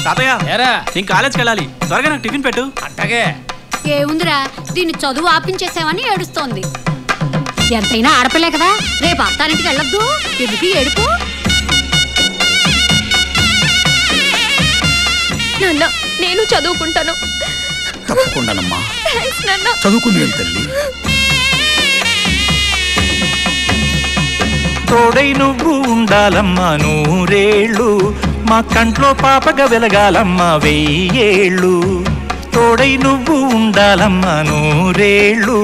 తాతయ్య నేను కాలేజ్కి వెళ్ళాలి, త్వరగా నాకు టిఫిన్ పెట్టు. అట్టగే. ఏముందిరా, దీన్ని చదువు ఆపించేసామని ఏడుస్తోంది. ఎంతైనా ఆడపిల్లే కదా, రేపు అత్తారింటికి వెళ్ళొద్దు. ఎందుకు ఏడుపు? నాన్న, నేను చదువుకుంటాను. తప్పకుండానమ్మా, థాంక్స్ నాన్న. చదువుకుంది తల్లి. తోడై నువ్వు ఉండాలమ్మా నూరేళ్ళు, మా కంట్లో పాపగా వెలగాలమ్మా 1000 ఏళ్ళు. తోడై నువ్వు ఉండాలమ్మా నూరేళ్ళు,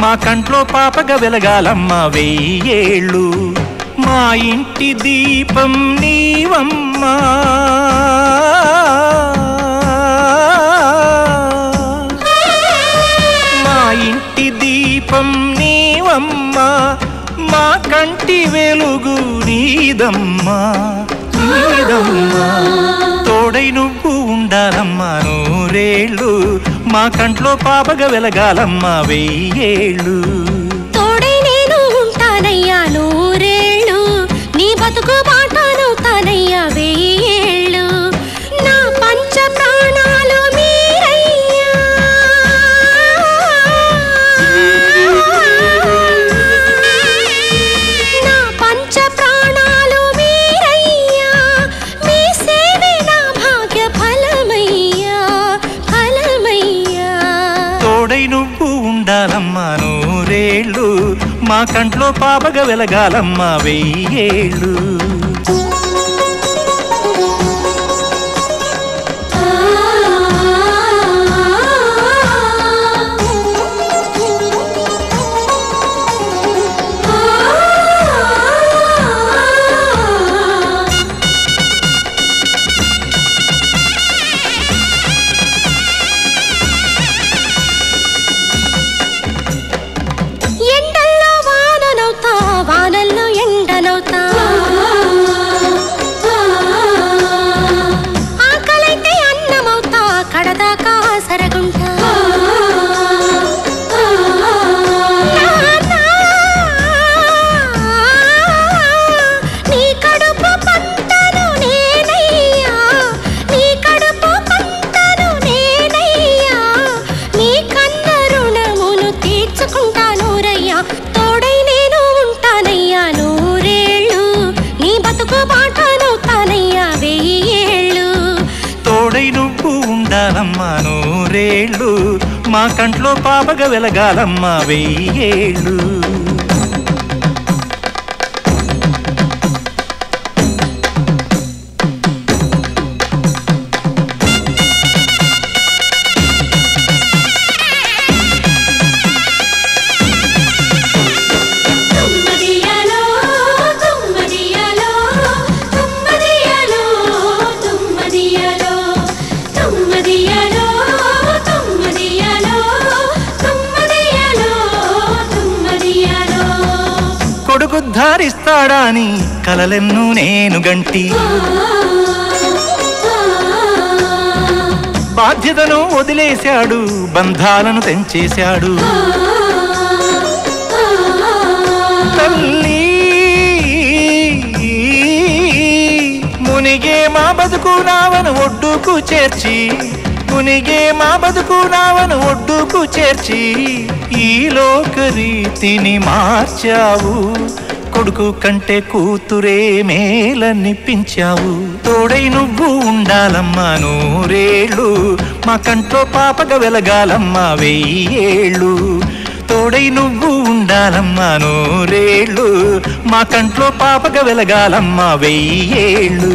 మా కంట్లో పాపగా వెలగాలమ్మా 1000 ఏళ్ళు. మా ఇంటి దీపం నీవమ్మా, మా ఇంటి దీపం నీవమ్మా, మా కంటి వెలుగు నీదమ్మా నీదమ్మా. తోడై నువ్వు ఉండాలమ్మా నూరేళ్ళు, మా కంట్లో పాపగా వెలగాలమ్మా 1000 ఏళ్ళు. తోడై నేను ఉంటానయ్యా నూరేళ్ళు, నీ బతుకు బాటనవుతానయ్యా 1000 ఏళ్ళు. నా పంచ ప్రాణాలు మీరయ్యా, నా పంచ ప్రాణాలు మీరయ్యా, మీ సేవే నా భాగ్య ఫలమయ్యా ఫలమయ్యా. తోడై నువ్వు ఉండాలమ్మా నూరేళ్ళు, మా కంట్లో పాపగా వెలగాలమ్మా 1000 ఏళ్ళు. ఎండల్లో వాననవుతా, వానల్లో ఎండనవుతా, ఆకలైతే అన్నమవుతా, కడదాకా సరగుంటా. నీ కడుపు పంటను నేనయ్యా, నీ కడుపు పంటను నేనయ్యా, నీ కన్న రుణమును తీర్చుకుంటాను రయ్యా. తోడై నేను ఉంటానయ్యా నూరేళ్ళు, నీ బతుకు బాటనవుతానయ్యా 1000 ఏళ్ళు. తోడై నువ్వు ఉండాలమ్మా నూరేళ్ళు, మా కంట్లో పాపగా వెలగాలమ్మా 1000 ఏళ్ళు. తుమ్మదియాలో తుమ్మదియాలో తుమ్మదియాలో తుమ్మదియాలో తుమ్మదియాలో తుమ్మదియాలో తుమ్మదియాలో తుమ్మదియాలో. కొడుకు ధారిస్తాడాని కలలెన్ను నేను గంటి, బాధ్యతను వదిలేశాడు, బంధాలను తెంచేశాడు. తల్లి మునిగే మా బతుకు నావను ఒడ్డుకు చేర్చి, మునిగే మా బతుకు నావను ఒడ్డుకు చేర్చి, ఈ లోక రీతిని మార్చావు, కొడుకు కంటే కూతురే మేలనిపించావు. తోడై నువ్వు ఉండాలమ్మా నూరేళ్ళు, మా కంట్లో పాపగా వెలగాలమ్మా 1000 ఏళ్ళు. తోడై నువ్వు ఉండాలమ్మా నూరేళ్ళు, మా కంట్లో పాపగా వెలగాలమ్మా 1000 ఏళ్ళు.